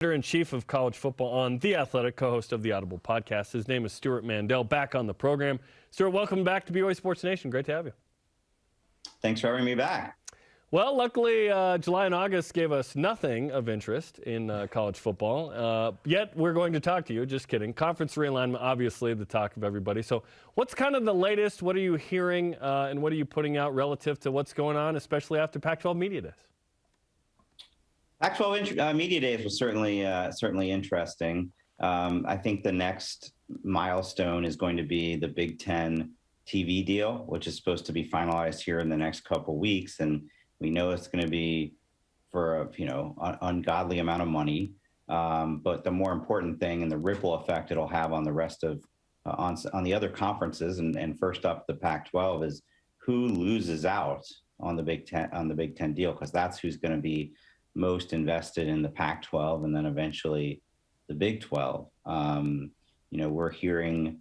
Editor-in-Chief of college football on The Athletic, co-host of the Audible podcast. His name is Stewart Mandel, back on the program. Stewart, welcome back to BYU Sports Nation. Great to have you. Thanks for having me back. Well, luckily, July and August gave us nothing of interest in college football. Yet we're going to talk to you. Just kidding. Conference realignment, obviously, the talk of everybody. So what's kind of the latest? What are you hearing and what are you putting out relative to what's going on, especially after Pac-12 Media Days? Pac-12 Media Days was certainly interesting. I think the next milestone is going to be the Big Ten TV deal, which is supposed to be finalized here in the next couple weeks, and we know it's going to be for an ungodly amount of money. But the more important thing and the ripple effect it'll have on the rest of on the other conferences, and first up the Pac-12, is who loses out on the Big Ten deal, because that's who's going to be most invested in the Pac-12 and then eventually the Big 12. We're hearing,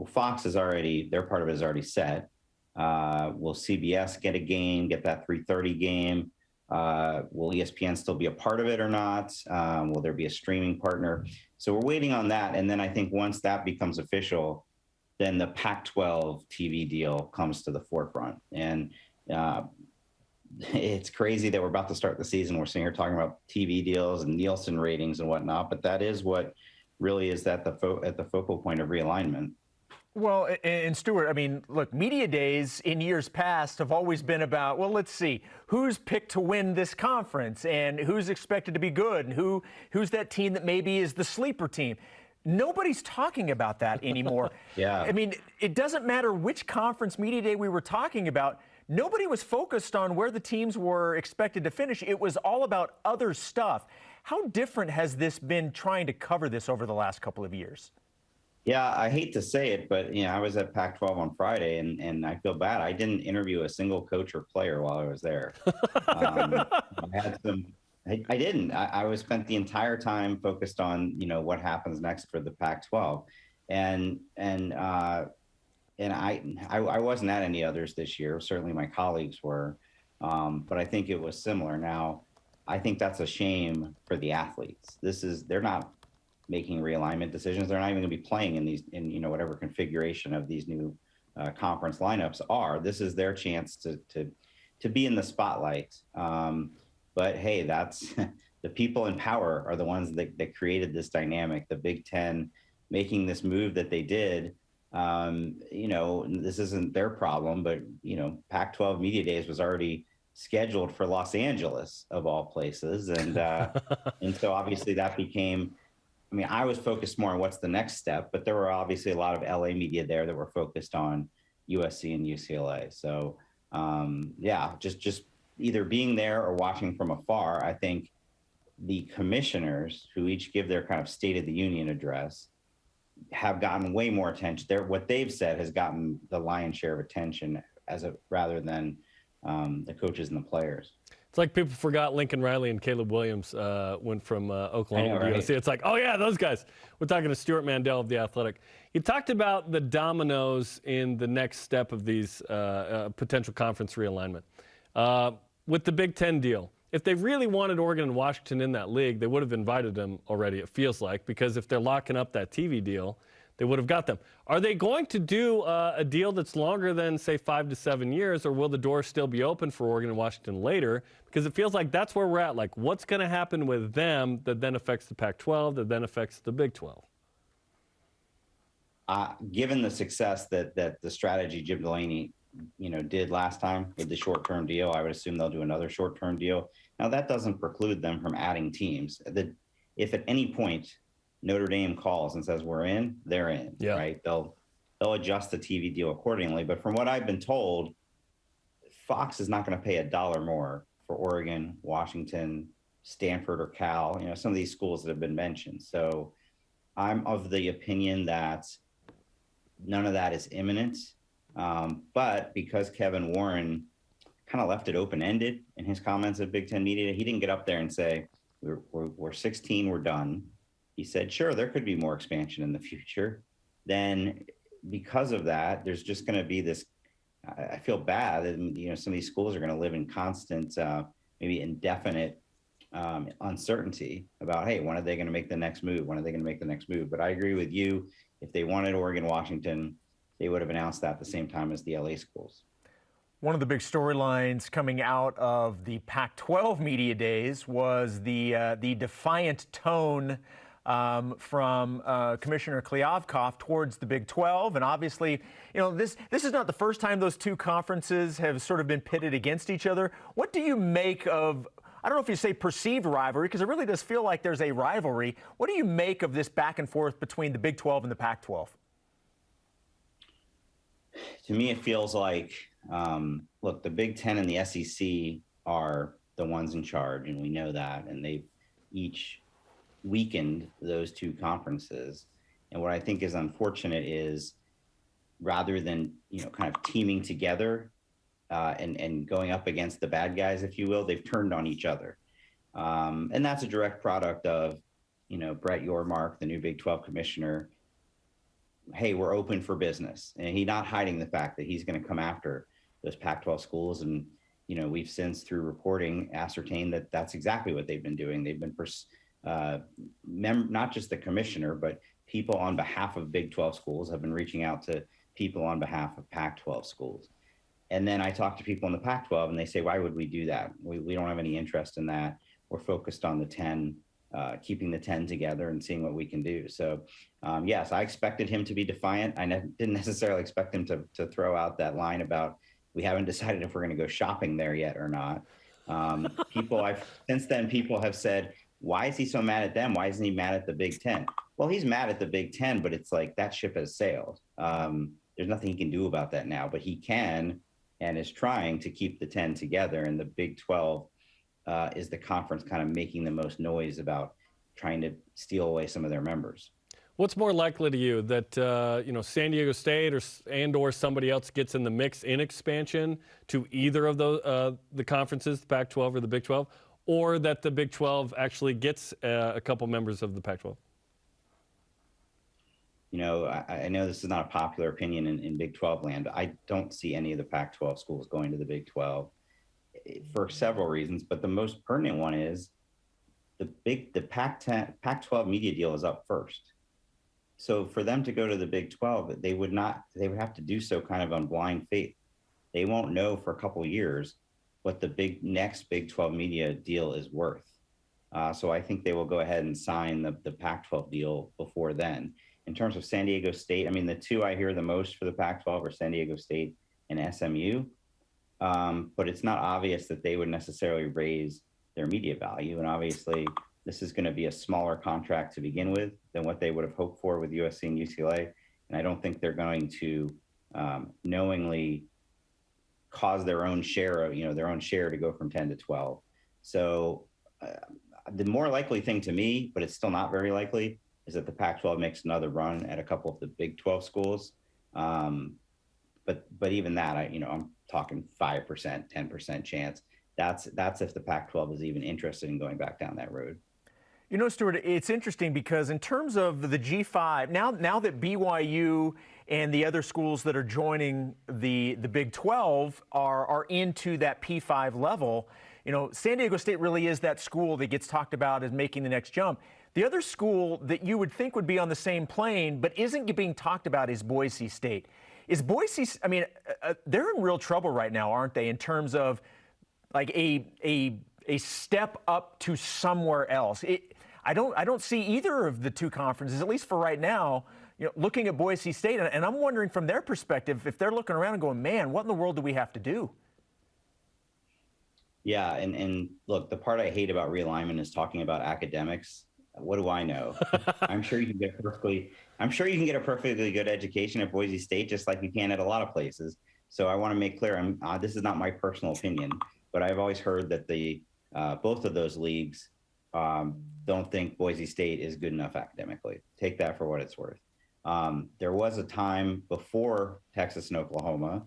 Fox is already, their part of it is already set. Will CBS get a game, get that 3:30 game? Will ESPN still be a part of it or not? Will there be a streaming partner? So we're waiting on that. And then I think once that becomes official, then the Pac-12 TV deal comes to the forefront. And it's crazy that we're about to start the season. We're sitting here talking about TV deals and Nielsen ratings and whatnot, but that is what really is at the focal point of realignment. Well, and Stewart, I mean, look, media days in years past have always been about, well, let's see, who's picked to win this conference and who's expected to be good and who's that team that maybe is the sleeper team. Nobody's talking about that anymore. Yeah. I mean, it doesn't matter which conference media day we were talking about. Nobody was focused on where the teams were expected to finish. It was all about other stuff. How different has this been trying to cover this over the last couple of years? Yeah, I hate to say it, but I was at Pac-12 on Friday, and I feel bad. I didn't interview a single coach or player while I was there. I didn't. I was spent the entire time focused on what happens next for the Pac-12, and I wasn't at any others this year. Certainly my colleagues were, but I think it was similar. Now, I think that's a shame for the athletes. They're not making realignment decisions. They're not even going to be playing in whatever configuration of these new conference lineups are. This is their chance to be in the spotlight. But hey, that's the people in power are the ones that created this dynamic. The Big Ten making this move that they did. This isn't their problem, but Pac-12 Media Days was already scheduled for Los Angeles of all places, and and so obviously that became. I mean, I was focused more on what's the next step, but there were obviously a lot of LA media there that were focused on USC and UCLA. So just either being there or watching from afar, I think the commissioners who each give their kind of State of the Union address have gotten way more attention. What they've said has gotten the lion's share of attention rather than the coaches and the players. It's like people forgot Lincoln Riley and Caleb Williams went from Oklahoma to USC. It's like, oh yeah, those guys. We're talking to Stewart Mandel of The Athletic. You talked about the dominoes in the next step of these potential conference realignment. With the Big Ten deal, if they really wanted Oregon and Washington in that league, they would have invited them already, it feels like, because if they're locking up that TV deal, they would have got them. Are they going to do a deal that's longer than, say, 5 to 7 years, or will the door still be open for Oregon and Washington later? Because it feels like that's where we're at. Like, what's going to happen with them that then affects the Pac-12, that then affects the Big 12? Given the success that the strategy Jim Delaney did last time with the short-term deal, I would assume they'll do another short-term deal. Now, that doesn't preclude them from adding teams. If at any point Notre Dame calls and says we're in, they're in, right? They'll adjust the TV deal accordingly. But from what I've been told, Fox is not going to pay $1 more for Oregon, Washington, Stanford, or Cal, some of these schools that have been mentioned. So I'm of the opinion that none of that is imminent. But because Kevin Warren kind of left it open-ended in his comments at Big Ten Media, he didn't get up there and say, we're 16, we're done. He said, sure, there could be more expansion in the future. Then because of that, there's just going to be this, I feel bad that, some of these schools are going to live in constant, maybe indefinite uncertainty about, hey, when are they going to make the next move? When are they going to make the next move? But I agree with you. If they wanted Oregon, Washington, they would have announced that at the same time as the LA schools. One of the big storylines coming out of the Pac-12 media days was the defiant tone from Commissioner Kliavkoff towards the Big 12. And obviously, you know, this is not the first time those two conferences have sort of been pitted against each other. What do you make of, I don't know if you say perceived rivalry, because it really does feel like there's a rivalry. What do you make of this back and forth between the Big 12 and the Pac-12? To me, it feels like, look, the Big Ten and the SEC are the ones in charge, and we know that, and they've each weakened those two conferences. And what I think is unfortunate is, rather than, you know, kind of teaming together and going up against the bad guys, if you will, they've turned on each other. And that's a direct product of, you know, Brett Yormark, the new Big 12 commissioner. Hey, we're open for business. And he's not hiding the fact that he's going to come after those Pac-12 schools. And, you know, we've since, through reporting, ascertained that that's exactly what they've been doing. They've been, not just the commissioner, but people on behalf of Big 12 schools have been reaching out to people on behalf of Pac-12 schools. And then I talk to people in the Pac-12 and they say, why would we do that? We don't have any interest in that. We're focused on the 10, keeping the 10 together and seeing what we can do. So yes, I expected him to be defiant. I didn't necessarily expect him to throw out that line about, we haven't decided if we're going to go shopping there yet or not. Since then, people have said, why is he so mad at them? Why isn't he mad at the Big Ten? Well, he's mad at the Big Ten, but it's like that ship has sailed. There's nothing he can do about that now, but he can and is trying to keep the 10 together. And the Big 12 is the conference kind of making the most noise about trying to steal away some of their members. What's more likely to you, that you know, San Diego State or somebody else gets in the mix in expansion to either of those the conferences, the Pac-12 or the Big 12, or that the Big 12 actually gets a couple members of the Pac-12? You know, I know this is not a popular opinion in Big 12 land, but I don't see any of the Pac-12 schools going to the Big 12 for several reasons. But the most pertinent one is the Pac-12 media deal is up first. So for them to go to the Big 12, they would have to do so kind of on blind faith. They won't know for a couple of years what the next Big 12 media deal is worth. So I think they will go ahead and sign the Pac-12 deal before then. In terms of San Diego State, I mean, the two I hear the most for the Pac-12 are San Diego State and SMU. But it's not obvious that they would necessarily raise their media value. And obviously, this is going to be a smaller contract to begin with than what they would have hoped for with USC and UCLA. And I don't think they're going to knowingly cause their own share to go from 10 to 12. So the more likely thing to me, but it's still not very likely, is that the Pac-12 makes another run at a couple of the Big 12 schools. But even that, I'm talking 5%, 10% chance. That's if the Pac-12 is even interested in going back down that road. You know, Stewart, it's interesting because in terms of the G5, now that BYU and the other schools that are joining the Big 12 are into that P5 level, you know, San Diego State really is that school that gets talked about as making the next jump. The other school that you would think would be on the same plane but isn't being talked about is Boise State. Is Boise, I mean, they're in real trouble right now, aren't they, in terms of like a step up to somewhere else? I don't see either of the two conferences, at least for right now, you know, looking at Boise State, and I'm wondering from their perspective if they're looking around and going, man, what in the world do we have to do? Yeah, and look, the part I hate about realignment is talking about academics. What do I know? I'm sure you can get a perfectly good education at Boise State, just like you can at a lot of places. So I want to make clear, this is not my personal opinion, but I've always heard that both of those leagues don't think Boise State is good enough academically. Take that for what it's worth. There was a time before Texas and Oklahoma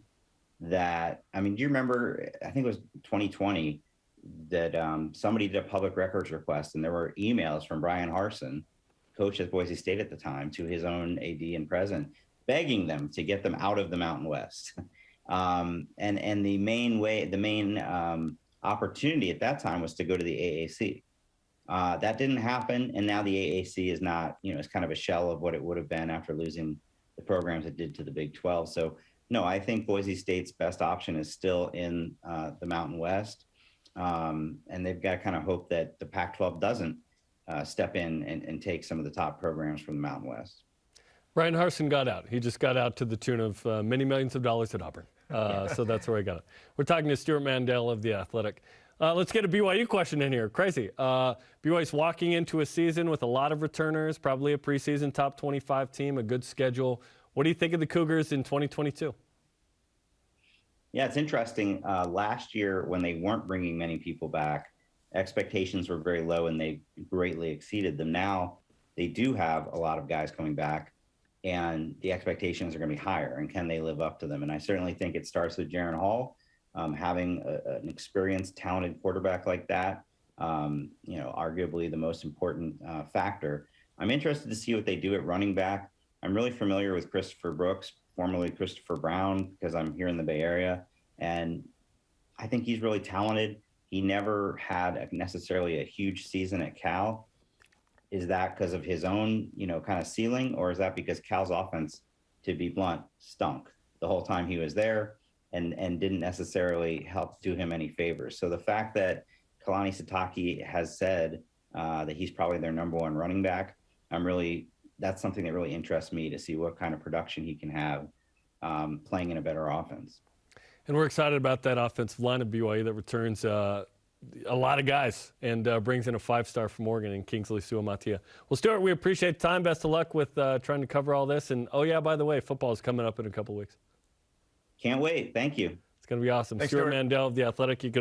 that, do you remember, I think it was 2020, that somebody did a public records request, and there were emails from Brian Harsin, coach at Boise State at the time, to his own AD and president, begging them to get them out of the Mountain West. And the main opportunity at that time was to go to the AAC. That didn't happen, and now the AAC is not, it's kind of a shell of what it would have been after losing the programs it did to the Big 12. So, no, I think Boise State's best option is still in the Mountain West, and they've got to kind of hope that the Pac-12 doesn't step in and take some of the top programs from the Mountain West. Ryan Harsin got out. He just got out to the tune of many millions of dollars at Auburn. So that's where he got it. We're talking to Stewart Mandel of The Athletic. Let's get a BYU question in here. Crazy. BYU's walking into a season with a lot of returners, probably a preseason top 25 team, a good schedule. What do you think of the Cougars in 2022? Yeah, it's interesting. Last year, when they weren't bringing many people back, expectations were very low and they greatly exceeded them. Now they do have a lot of guys coming back, and the expectations are going to be higher. And can they live up to them? And I certainly think it starts with Jaron Hall. Having an experienced, talented quarterback like that, arguably the most important factor. I'm interested to see what they do at running back. I'm really familiar with Christopher Brooks, formerly Christopher Brown, because I'm here in the Bay Area, and I think he's really talented. He never had necessarily a huge season at Cal. Is that because of his own, kind of ceiling, or is that because Cal's offense, to be blunt, stunk the whole time he was there? And didn't necessarily help do him any favors. So the fact that Kalani Sitake has said that he's probably their number one running back, that's something that really interests me to see what kind of production he can have playing in a better offense. And we're excited about that offensive line of BYU that returns a lot of guys and brings in a 5-star from Oregon in Kingsley Suamatia. Well, Stewart, we appreciate the time. Best of luck with trying to cover all this. And, oh, yeah, by the way, football is coming up in a couple weeks. Can't wait. Thank you. It's going to be awesome. Thanks, Stewart Stewart Mandel of The Athletic. You can